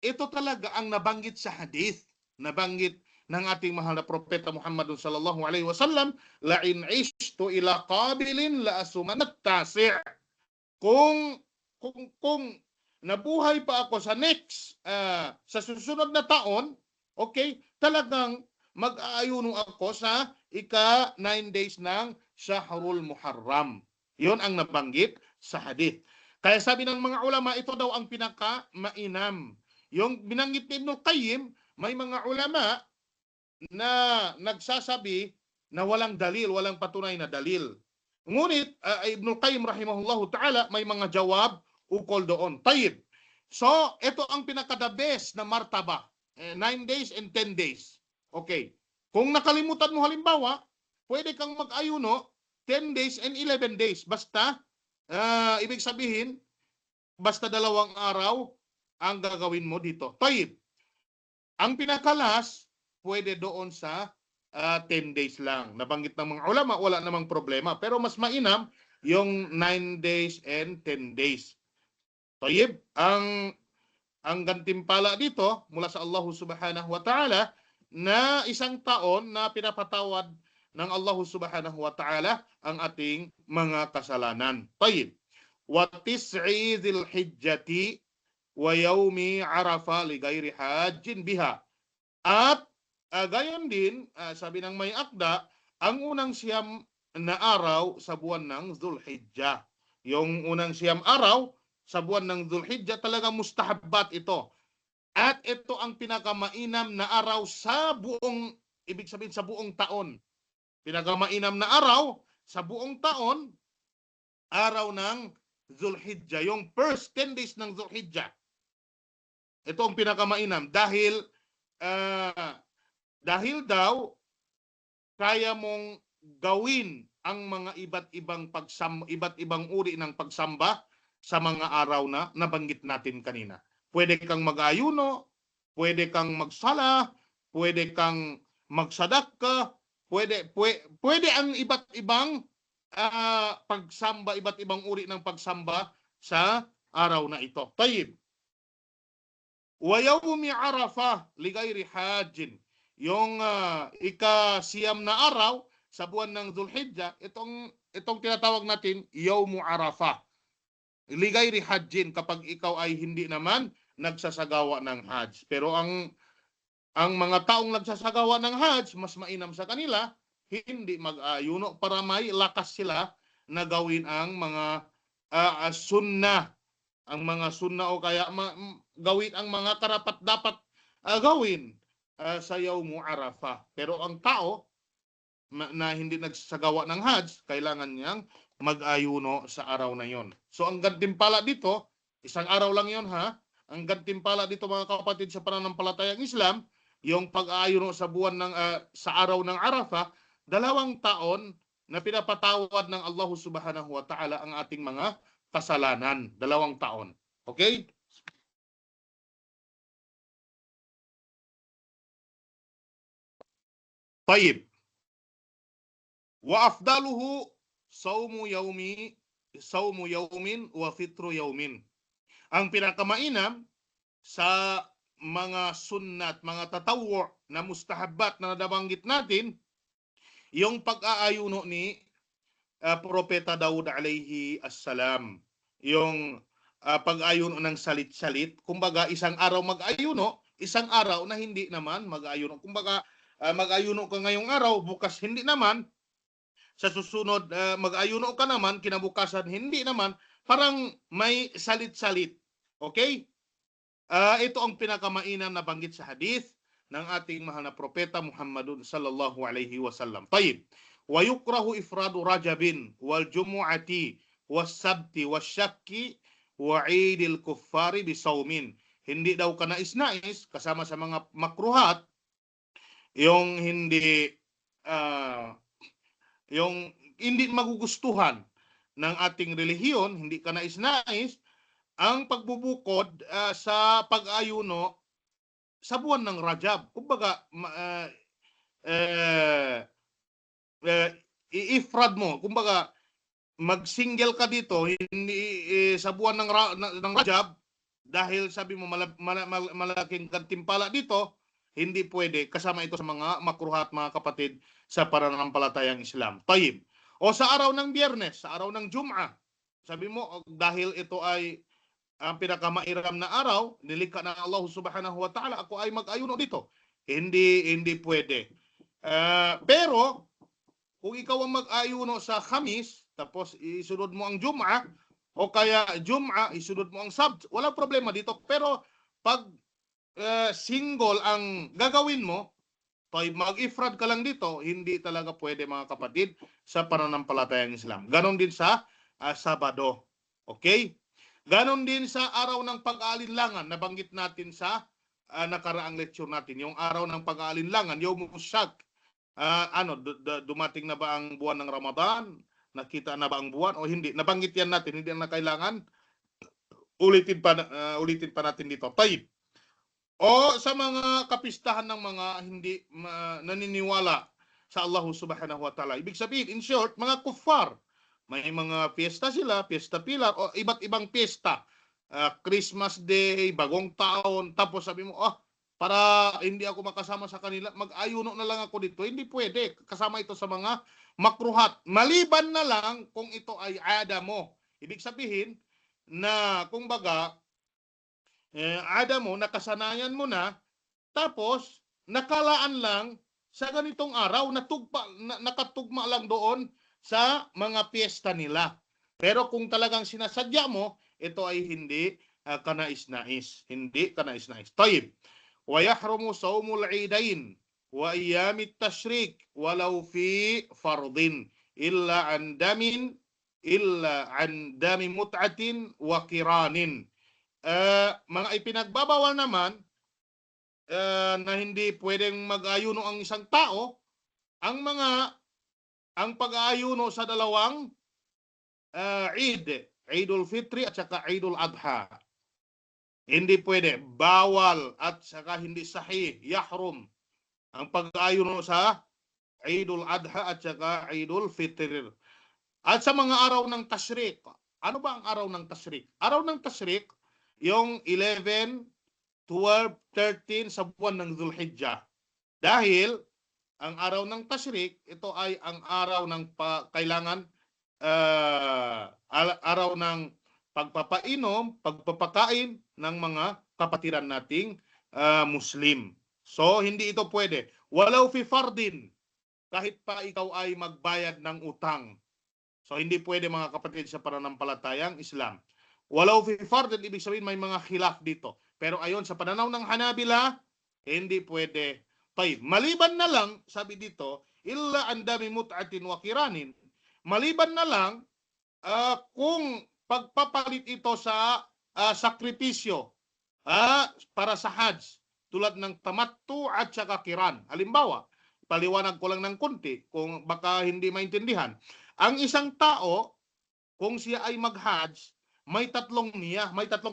ito talaga ang nabanggit sa hadith, nabanggit ng ating mahal na propeta Muhammad sallallahu alaihi wasallam, la in ishtu ila qabilin la asumanat tasi'. Kung nabuhay pa ako sa sa susunod na taon, okay, talagang mag-aayuno ako sa ika 9 days ng Shahrul Muharram. Yun ang nabanggit sa hadith. Kaya sabi ng mga ulama, ito daw ang pinaka-mainam. Yung binanggit ni Ibnul Qayyim, may mga ulama na nagsasabi na walang dalil, walang patunay na dalil. Ngunit Ibnul Qayyim rahimahullahu ta'ala, may mga jawab ukol doon. Tayyib. So, ito ang pinaka-the best na martaba. 9 days and 10 days. Okay. Kung nakalimutan mo halimbawa, pwede kang mag-ayuno 10 days and 11 days. Basta, ibig sabihin, basta 2 araw ang gagawin mo dito. Tayyib. Ang pinakalas, pwede doon sa 10 days lang. Nabanggit ng mga ulama, wala namang problema. Pero mas mainam yung 9 days and 10 days. Tayyib. Ang gantimpala dito mula sa Allah subhanahu wa ta'ala na 1 taon na pinapatawad ng Allah subhanahu wa ta'ala ang ating mga kasalanan. Tayyib. Wa tis'i dhil hijjati wa yawmi arafa li ghairi hajjin biha. At gayon din, sabi ng may akda, ang unang siyam na araw sa buwan ng Dhul-Hijjah. Yung unang siyam araw sa buwan ng Dhul-Hijjah, talaga mustahabbat ito. At ito ang pinakamainam na araw sa buong, ibig sabihin sa buong taon. Pinakamainam na araw sa buong taon, araw ng Dhul-Hijjah. Yung first 10 days ng Dhul-Hijjah. Ito ang pinakamainam dahil daw kaya mong gawin ang mga iba't ibang uri ng pagsamba sa mga araw na nabanggit natin kanina. Pwede kang mag-ayuno, pwede kang magsala, pwede kang magsadaka, pwede ang iba't ibang pagsamba, iba't ibang uri ng pagsamba sa araw na ito. Tayyib. Wa yawmi Arafah li ghairi hajjin. Yung ika-siyam na araw sa buwan ng Dhul-Hijjah, itong tinatawag natin Yawmu Arafah. Li ghairi hajjin, kapag ikaw ay hindi naman nagsasagawa ng Hajj. Pero ang ang mga taong nagsasagawa ng Hajj, mas mainam sa kanila, hindi mag-ayuno para may lakas sila na gawin ang mga sunnah, ang mga sunnah o kaya gawin ang mga karapat-dapat gawin sa Yawmu Arafah. Pero ang tao na hindi nagsasagawa ng Hajj, kailangan niyang mag-ayuno sa araw na yon. So ang gantimpala dito, isang araw lang yon ha. Ang gantimpala dito mga kapatid sa pananampalatayang Islam, yung pag-aayuno sa buwan ng sa araw ng Arafah, 2 taon na pinapatawad ng Allah Subhanahu wa Ta'ala ang ating mga kasalanan. 2 taon. Okay? Tayyib. Wa afdaluhu saumu yawmin wa fitru yawmin. Ang pinakamainam sa mga sunnat, mga tatawwu na mustahabbat na nabanggit natin, yung pag-aayuno ni Propeta Daud alayhi assalam. Yung pag-ayuno ng salit-salit, kumbaga isang araw mag-ayuno, isang araw na hindi naman mag-ayuno. Kumbaga mag-ayuno ka ngayong araw, bukas hindi naman, sa susunod mag-ayuno ka naman, kinabukasan hindi naman, parang may salit-salit. Okay? Ito ang pinakamainam na banggit sa hadith ng ating mahal na propeta Muhammadun sallallahu alaihi wasallam. Tayyib. Wa yukrahu ifradu Rajabin wal Jumu'ati was Sabti was Shakki wa Eidil Kuffari bisawmin. Hindi daw kanais-nais kasama sa mga makruhat yung hindi magugustuhan ng ating relihiyon, hindi kanais-nais ang pagbubukod sa pag-ayuno sa buwan ng Rajab. Kumbaga, i-ifrad mo. Kumbaga, mag-single ka dito hindi, sa buwan ng Rajab dahil sabi mo malaking gantimpala dito, hindi pwede. Kasama ito sa mga makruhat, mga kapatid, sa pananampalatayang Islam. Tayyib. O sa araw ng Biyernes, sa araw ng Jum'ah, sabi mo, dahil ito ay ang pinakamairam na araw, nilikha ng Allah Subhanahu wa Ta'ala, ako ay mag-ayuno dito. Hindi pwede. Pero, kung ikaw ang mag-ayuno sa Khamis, tapos isunod mo ang Jum'ah, o kaya Jum'ah, isunod mo ang Sabt, walang problema dito. Pero, pag single ang gagawin mo, mag-ifrad ka lang dito, hindi talaga pwede mga kapatid sa pananampalatayang Islam. Ganon din sa Sabado. Okay? Ganon din sa araw ng pag-aalinlangan, nabanggit natin sa nakaraang lecture natin. Yung araw ng pag-aalinlangan, Yawm Shak. Dumating na ba ang buwan ng Ramadan? Nakita na ba ang buwan o hindi? Nabanggit yan natin, hindi na kailangan ulitin pa natin dito. Tayyib. O sa mga kapistahan ng mga hindi naniniwala sa Allah Subhanahu wa Ta'ala. Ibig sabihin, in short, mga kuffar. May mga piyesta sila, piyesta pilar, o iba't ibang piyesta. Christmas Day, Bagong Taon, tapos sabi mo, para hindi ako makasama sa kanila, mag-ayuno na lang ako dito. Hindi pwede. Kasama ito sa mga makruhat. Maliban na lang kung ito ay ada mo. Ibig sabihin, na kung baga, ada mo, nakasanayan mo na, tapos nakalaan lang sa ganitong araw, nakatugma lang doon sa mga piyesta nila. Pero kung talagang sinasadya mo, ito ay hindi kanais-nais. Hindi kanais-nais. Tayyib. Wa yahrumu sawmul idain wa ayyamit tashrik walau fi fardin illa an dami mut'atin wa kiranin. Mga ipinagbabawal naman na hindi pwedeng mag-ayuno ang isang tao, ang pag-aayuno sa dalawang Eidul Fitri at saka Eidul Adha. Hindi pwede, bawal at saka hindi sahih, yahrum ang pag-aayuno sa Eidul Adha at saka Eidul Fitr. At sa mga araw ng Tashriq. Ano ba ang araw ng Tashriq? Araw ng Tashriq, yung 11, 12, 13 sa buwan ng Dhul-Hijjah. Dahil ang araw ng Tashriq, ito ay ang araw ng kailangan araw ng pagpapainom, pagpapakain ng mga kapatiran nating Muslim. So, hindi ito pwede. Walau fi fardin, kahit pa ikaw ay magbayad ng utang. So, hindi pwede mga kapatid sa pananampalatayang Islam. Walau fi fardin, ibig sabihin may mga khilaf dito. Pero ayon sa pananaw ng Hanabila, hindi pwede. Tayyib. Maliban na lang, sabi dito, illa andami mut'atin wa kiranin. Maliban na lang kung pagpapalit ito sa sakripisyo para sa Hajj, tulad ng tamattu at saka kiran. Halimbawa, paliwanag ko lang ng konti kung baka hindi maintindihan. Ang isang tao, kung siya ay mag-Hajj, may tatlong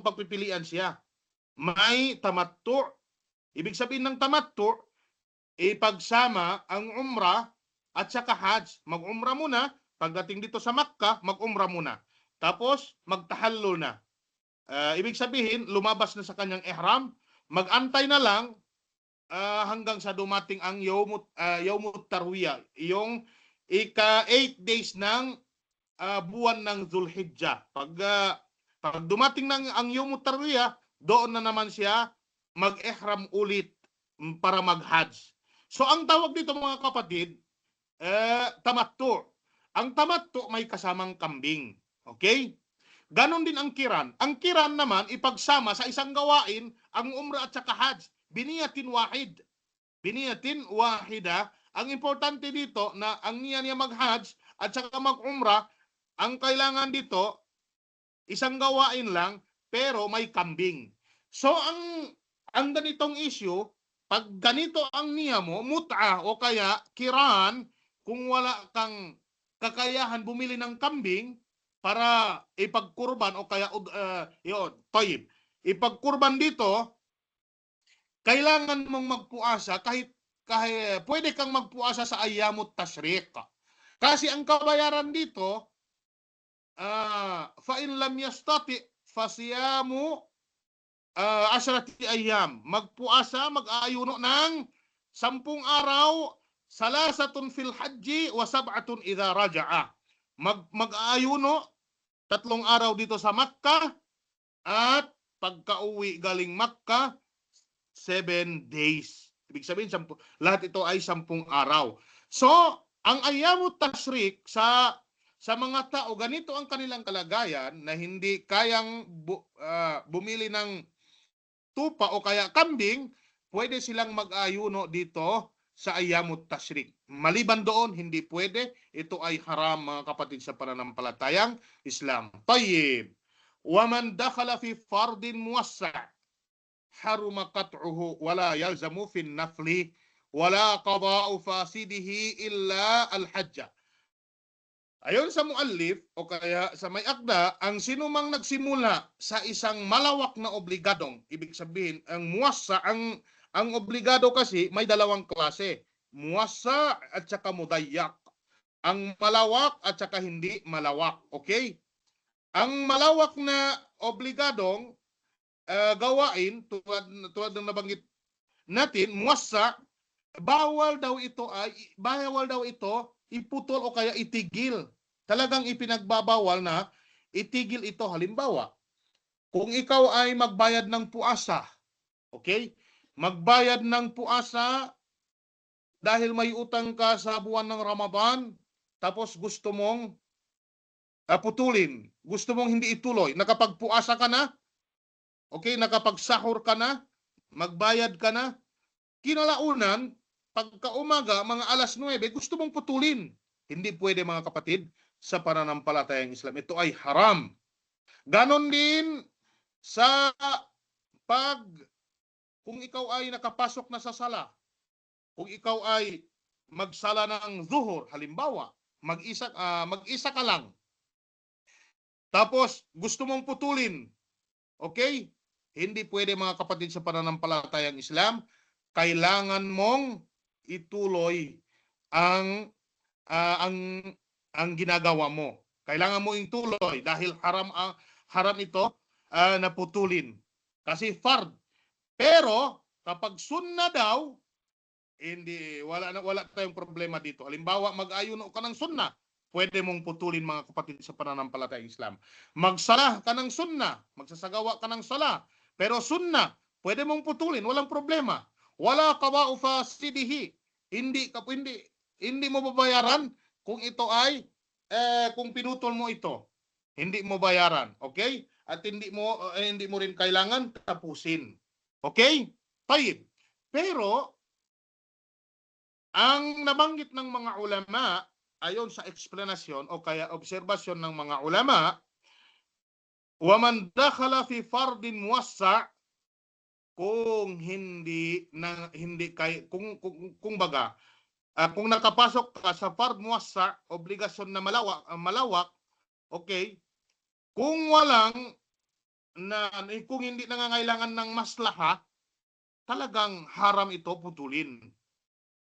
pagpipilian siya. May tamattu, ibig sabihin ng tamattu, ipagsama ang umrah at saka Hajj. Mag-umrah muna, pagdating dito sa Makkah, mag-umrah muna. Tapos, magtahallul na. Ibig sabihin, lumabas na sa kanyang ihram, mag-antay na lang hanggang sa dumating ang Yawmut Tarwiyah, yung ika-8 days ng buwan ng Zulhijjah. Pag dumating ng ang Yawmut Tarwiyah, doon na naman siya mag-ihram ulit para mag-Hajj. So ang tawag dito mga kapatid, tamattu. Ang tamattu may kasamang kambing. Okay? Ganon din ang kiran. Ang kiran naman, ipagsama sa isang gawain, ang umrah at saka Hajj. Biniyatin wahid. Biniyatin wahida. Ang importante dito na ang niya mag-Hajj at saka mag-umrah, ang kailangan dito, isang gawain lang, pero may kambing. So, ang ganitong issue, pag ganito ang niya mo, mut'a o kaya kiran, kung wala kang kakayahan bumili ng kambing para ipagkurban o kaya tayyib. Ipagkurban dito, kailangan mong magpuasa kahit pwede kang magpuasa sa ayyamut tashriq. Kasi ang kabayaran dito, fa in lam yastati fasiyamu ashrati ayyam. Magpuasa, mag-aayuno ng 10 araw, salasatun fil hajji wa sab'atun idha raja'a. Mag-aayuno 3 araw dito sa Makkah at pagka-uwi galing Makkah 7 days. Ibig sabihin lahat ito ay 10 araw. So, ang ayyamut tashrik sa mga tao, ganito ang kanilang kalagayan na hindi kayang bumili ng tupa o kaya kambing, pwede silang mag-ayuno dito sa ayyamut tashrik. Maliban doon, hindi pwede. Ito ay haram mga kapatid sa pananampalatayang Islam. Tayyib. Waman dakhala fi fardin muwassa' haruma qat'uhu wala yalzamu fi nafli wala qada'u fasidihi illa al-hajja. Ayon sa muallif o kaya sa may akda, ang sinumang nagsimula sa isang malawak na obligadong, ibig sabihin, ang muwassa, ang obligado kasi may dalawang klase, muwassa at saka mudayyak. Ang malawak at saka hindi malawak, okay? Ang malawak na obligadong gawain, tulad ng nabanggit natin, muwassa, bawal daw ito iputol o kaya itigil. Talagang ipinagbabawal na itigil ito. Halimbawa, kung ikaw ay magbayad ng puasa, okay? Magbayad ng puasa dahil may utang ka sa buwan ng Ramadan, tapos gusto mong putulin, gusto mong hindi ituloy, nakapagpuasa ka na, okay, nakapagsahur ka na, magbayad ka na, kinalaunan, pagka umaga, mga alas 9, gusto mong putulin. Hindi pwede mga kapatid sa pananampalatayang Islam. Ito ay haram. Ganon din sa kung ikaw ay nakapasok na sa sala, kung ikaw ay magsala ng zuhur, halimbawa, mag-isa ka lang, tapos gusto mong putulin, okay? Hindi pwede mga kapatid sa pananampalatayang Islam. Kailangan mong ituloy ang ginagawa mo. Kailangan mo ituloy dahil haram ito na putulin. Kasi fard. Pero kapag sunna daw, wala tayong problema dito. Halimbawa, mag-ayuno ka ng sunna, pwede mong putulin mga kapatid sa pananampalatayang Islam. Magsala ka ng sunna, magsasagawa ka ng sala, pero sunna, pwede mong putulin, walang problema. Wala qada'u fasidihi. Hindi mo babayaran kung ito ay kung pinutol mo ito. Hindi mo bayaran, okay? At hindi mo rin kailangan tapusin. Okay? Tayyib. Pero ang nabanggit ng mga ulama ayon sa eksplanasyon o kaya obserbasyon ng mga ulama, waman dakhala fi fardin muwassa, kung kung baga kung nakapasok ka sa fard muwassa, obligasyon na malawak, okay? Kung kung hindi nangangailangan ng maslaha, talagang haram ito putulin.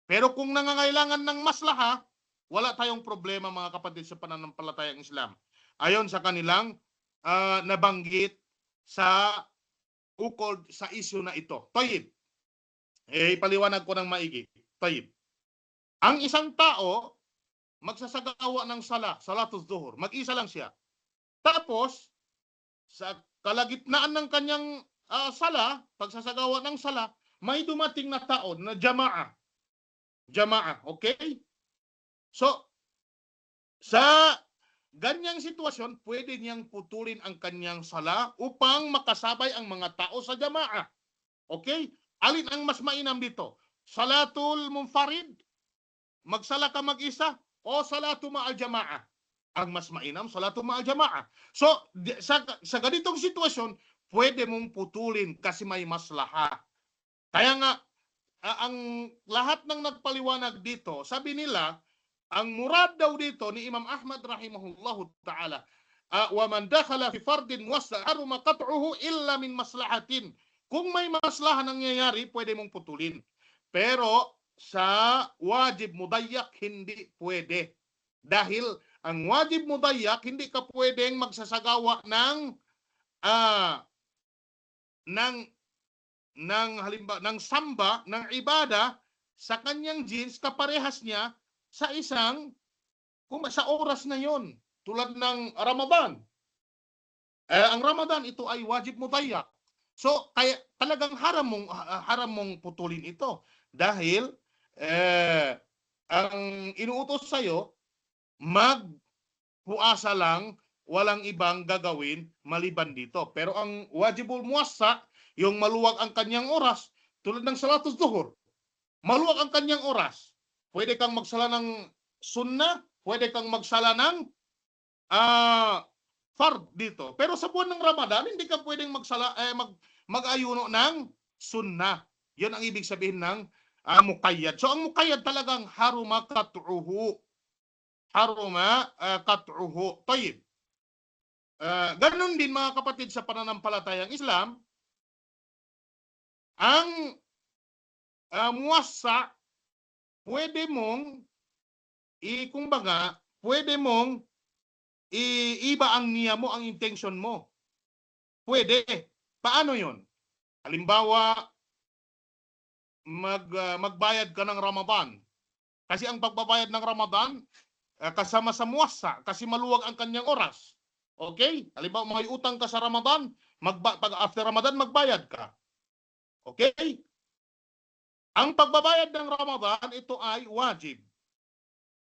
Pero kung nangangailangan ng maslaha, wala tayong problema mga kapatid sa pananampalatayang Islam. Ayon sa kanilang nabanggit sa ukol sa isyu na ito. Tayyib. Paliwanag ko ng maigi. Tayyib. Ang isang tao magsasagawa ng salatul zuhur. Mag-isa lang siya. Tapos sa kalagitnaan ng kanyang pagsasagawa ng sala, may dumating na tao na jamaah. Okay? So, sa ganyang sitwasyon, pwede niyang putulin ang kanyang sala upang makasabay ang mga tao sa jamaah. Okay? Alin ang mas mainam dito? Salatul munfarid, magsala ka mag-isa, o salatu ma'al jamaah? Ang mas mainam, salatu ma'al jamaah. So, sa ganitong sitwasyon, pwede mong putulin kasi may maslaha. Kaya nga, ang lahat ng nagpaliwanag dito, sabi nila, ang murad daw dito ni Imam Ahmad rahimahullahu ta'ala, wa man dakhala fi fardin wasa haruma qat'uhu illa min maslahatin. Kung may maslaha nangyayari, pwede mong putulin. Pero sa wajib mudayyak, hindi pwede. Dahil ang wajib mudayyak, hindi ka pwedeng magsasagawa ng samba, ng ibada sa kanyang jeans, kaparehas niya sa sa oras na yon, tulad ng Ramadan. Ang Ramadan, ito ay wajib mudayyak. So, kaya talagang haram mong putulin ito. Dahil, ang inuutos sa'yo, magpuasa lang, walang ibang gagawin maliban dito. Pero ang wajibul muwassa, yung maluwag ang kanyang oras, tulad ng salatul zuhur, maluwag ang kanyang oras. Pwede kang magsala ng sunnah, pwede kang magsala ng fard dito. Pero sa buwan ng Ramadan, hindi ka pwedeng mag-ayuno ng sunnah. Yun ang ibig sabihin ng muqayyad. So ang muqayyad talagang haruma qat'uhu. Tayyib. Ganun din mga kapatid sa pananampalatayang Islam, ang muwassa, pwede mong iba ang niya mo, ang intention mo. Pwede. Paano yun? Halimbawa, magbayad ka ng Ramadan. Kasi ang pagbabayad ng Ramadan, kasama sa muwassa, kasi maluwag ang kanyang oras. Okay? Halimbawa, may utang ka sa Ramadan, pag after Ramadan, magbayad ka. Okay? Ang pagbabayad ng Ramadan, ito ay wajib.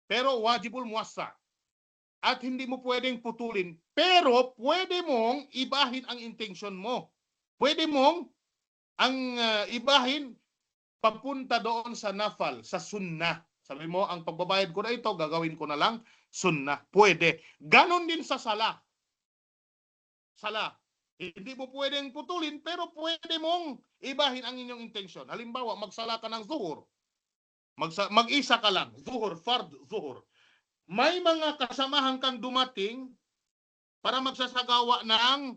Pero wajibul muwassa. At hindi mo pwedeng putulin. Pero pwede mong ibahin ang intention mo. Pwede mong ibahin papunta doon sa nafal, sa sunnah. Sabi mo, ang pagbabayad ko na ito, gagawin ko na lang sunnah. Pwede. Ganon din sa sala. Hindi mo pwedeng putulin, pero pwede mong ibahin ang inyong intensyon. Halimbawa, magsala ka ng zuhur. Mag-isa ka lang. Fard zuhur. May mga kasamahan kang dumating para magsasagawa ng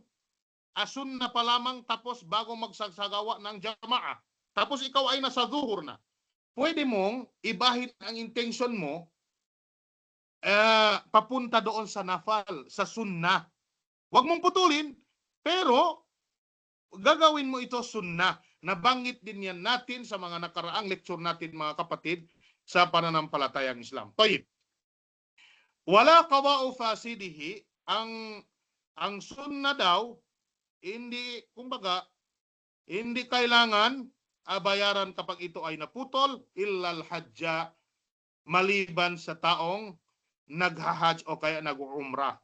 sunnah pa lamang, tapos bago magsasagawa ng jamaah. Tapos ikaw ay nasa zuhur na. Pwede mong ibahin ang intention mo papunta doon sa nafal, sa sunnah. Huwag mong putulin, pero gagawin mo ito sunnah. Nabanggit din yan natin sa mga nakaraang lecture natin mga kapatid sa pananampalatayang Islam. Tayyib. Wala qada'u fasidihi, ang sunnah daw, hindi kailangan bayaran kapag ito ay naputol, illal hajja, maliban sa taong naghahajj o kaya nag-umrah.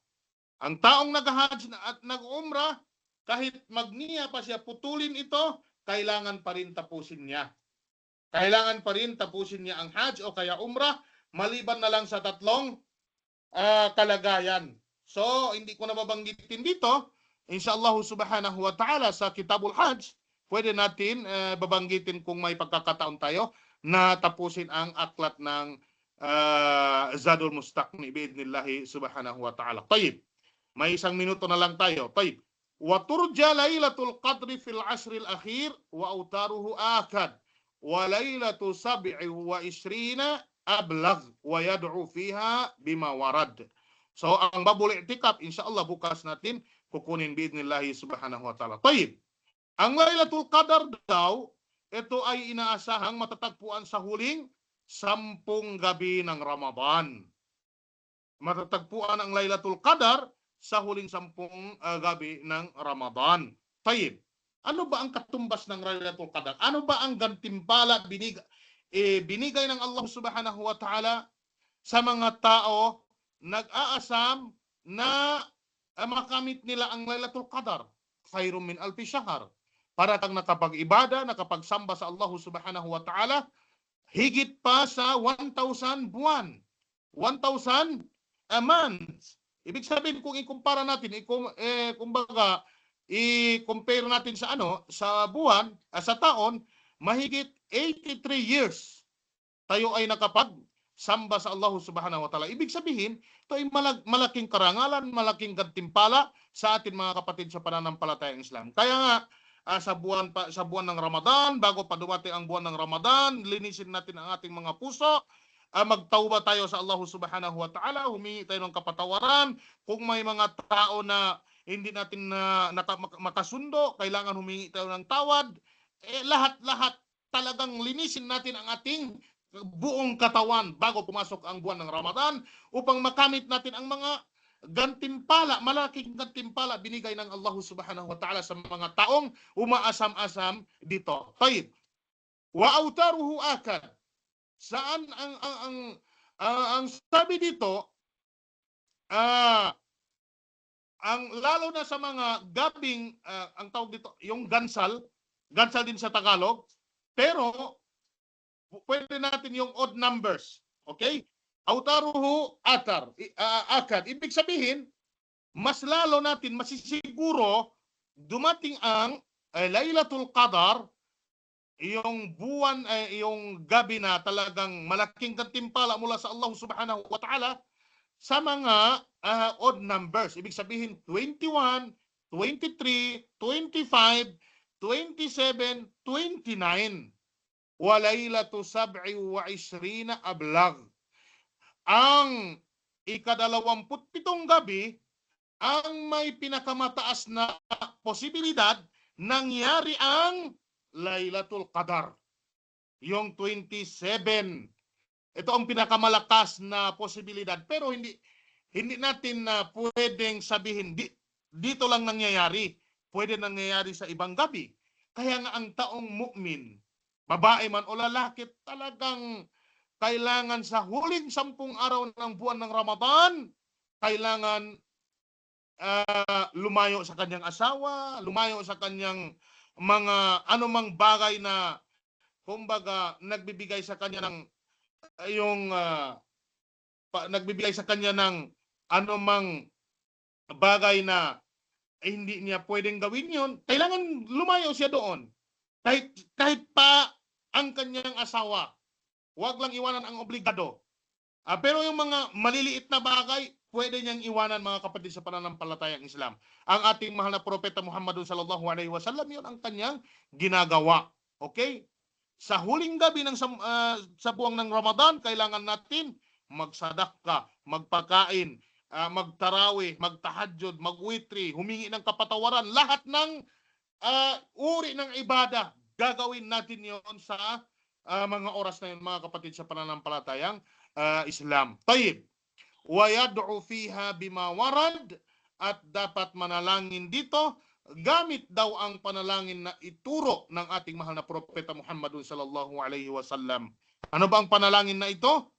Ang taong naghahajj at nag-umrah, kahit magniya pa siya putulin ito, kailangan pa rin tapusin niya. Kailangan pa rin tapusin niya ang hajj o kaya umrah, maliban na lang sa tatlong kalagayan. So, hindi ko na babanggitin dito. Inshallah subhanahu wa ta'ala sa Kitabul Hajj, pwede natin babanggitin kung may pagkakataon tayo na tapusin ang aklat ng Zadul Mustaqni biidhnillahi subhanahu wa ta'ala. Tayyib. May isang minuto na lang tayo. Tayyib. Wa turja laylatul qadri fil asril akhir wa autaruhu akad. Wa laylatu 27 ablagh wa yad'u fiha bima warad. So ang babul i'tikaf insyaallah bukas natin kukunin biidhnillahi subhanahu wa ta'ala. Tayyib. Ang Laylatul Qadar daw, ito ay inaasahang matatagpuan sa huling 10 gabi ng Ramadan. Matatagpuan ang Laylatul Qadar sa huling 10 gabi ng Ramadan. Tayyib. Ano ba ang katumbas ng Laylatul Qadar? Ano ba ang gantimpala binigay ng Allah subhanahu wa ta'ala sa mga tao nag-aasam na makamit nila ang Laylatul Qadar? Khairum min alfi shahr. Para kang nakapag-ibada, nakapagsamba sa Allah subhanahu wa ta'ala, higit pa sa 1,000 buwan. 1,000 months. Ibig sabihin, kung ikumpara natin, kumbaga, i-compare natin sa sa buwan, sa taon, mahigit 83 years tayo ay nakapagsamba sa Allah subhanahu wa ta'ala. Ibig sabihin, ito ay malaking karangalan, malaking gantimpala sa atin mga kapatid sa pananampalatayang Islam. Kaya nga, sa buwan ng Ramadan, bago pa dumating ang buwan ng Ramadan, linisin natin ang ating mga puso, magtauba tayo sa Allah subhanahu wa ta'ala, humingi tayo ng kapatawaran. Kung may mga tao na hindi natin makasundo, kailangan humingi tayo ng tawad. Lahat-lahat talagang linisin natin ang ating buong katawan bago pumasok ang buwan ng Ramadan upang makamit natin ang mga gantimpala, malaking gantimpala binigay ng Allah subhanahu wa ta'ala sa mga taong umaasam-asam dito. Tayyib. Wa autaruhu akad. Saan ang sabi dito, ang lalo na sa mga gabing, ang tawag dito, yung gansal din sa Tagalog, pero pwede natin yung odd numbers. Okay? Autaruhu akad. Ibig sabihin, mas lalo natin masisiguro dumating ang Laylatul Qadar, yung buwan, yung gabi na talagang malaking gantimpala mula sa Allah subhanahu wa ta'ala sa mga odd numbers. Ibig sabihin 21, 23, 25, 27, 29. Wa laylatu 27 ablagh. Ang ika-27 gabi ang may pinakamataas na posibilidad nangyari ang Laylatul Qadar. Yung 27. Ito ang pinakamalakas na posibilidad. Pero hindi natin na pwedeng sabihin dito lang nangyayari. Pwede nangyayari sa ibang gabi. Kaya nga ang taong mu'min, babae man o lalaki, talagang kailangan sa huling 10 araw ng buwan ng Ramadan, kailangan lumayo sa kanyang asawa, lumayo sa kanyang mga anumang bagay na kumbaga nagbibigay sa kanya ng nagbibigay sa kanya ng anumang bagay na hindi niya pwedeng gawin yun, kailangan lumayo siya doon. Kahit pa ang kanyang asawa, huwag lang iwanan ang obligado. Pero yung mga maliliit na bagay, pwede niyang iwanan mga kapatid sa pananampalatayang Islam. Ang ating mahal na propeta Muhammad sallallahu alaihi wasallam, yun ang kanyang ginagawa. Okay? Sa huling gabi sa buwang ng Ramadan, kailangan natin magsadaka, magpakain, magtarawih, magtahajjud, magwitri, humingi ng kapatawaran. Lahat ng uri ng ibada, gagawin natin yon sa mga oras na yun, mga kapatid sa pananampalatayang Islam. Tayyib. Wa yad'u fiha bima warad, at dapat manalangin dito gamit daw ang panalangin na ituro ng ating mahal na propeta Muhammadun sallallahu alaihi wasallam. Ano ba ang panalangin na ito?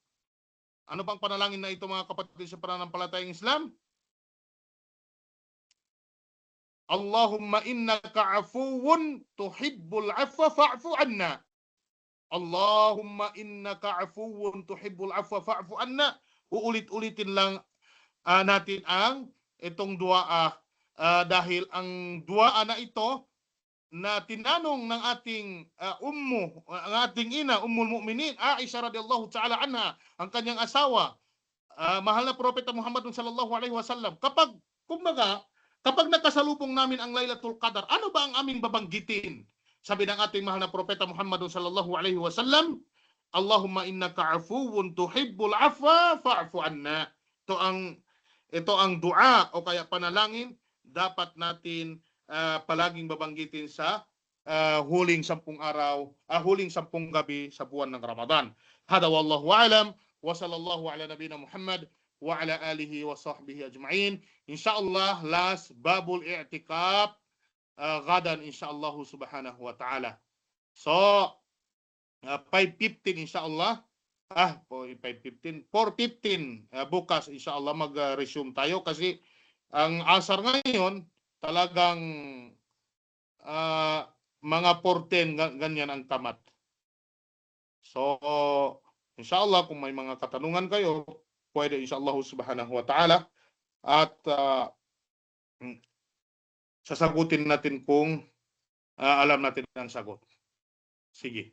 Ano bang panalangin na ito, mga kapatid sa pananampalatayang Islam? Allahumma innaka afuwun tuhibbul afwa fa'fu anna. Allahumma innaka afuwun tuhibbul afwa fa'fu anna. Uulit-ulitin lang natin ang itong dua dahil ang dua na ito na tinanong ng ating ang ating ina, Ummul Mu'minin, Aisha radhiyallahu ta'ala anha, ang kanyang asawa, mahal na propeta Muhammad sallallahu alaihi wasallam, kapag nakasalubong namin ang Lailatul Qadar, ano ba ang aming babanggitin? Sabi ng ating mahal na propeta Muhammad sallallahu alaihi wasallam, Allahumma innaka afuwun tuhibbul afwa fa'fu anna. Ito ang dua o kaya panalangin dapat natin palaging babanggitin sa huling 10 araw, huling 10 gabi sa buwan ng Ramadan. Hada wallahu a'lam wa sallallahu ala nabiyina Muhammad wa ala alihi wa sahbihi ajma'in. Insyaallah last babul i'tikaf gadan insyaallah subhanahu wa ta'ala. So 5:15 insyaallah. 5:15, 4:15 bukas insyaallah mag-resume tayo kasi ang asar ngayon talagang mga 4:10 ganyan ang tamat. So insyaallah kung may mga katanungan kayo, pwede insyaallah subhanahu wa ta'ala at sasagutin natin kung alam natin ang sagot. Sige.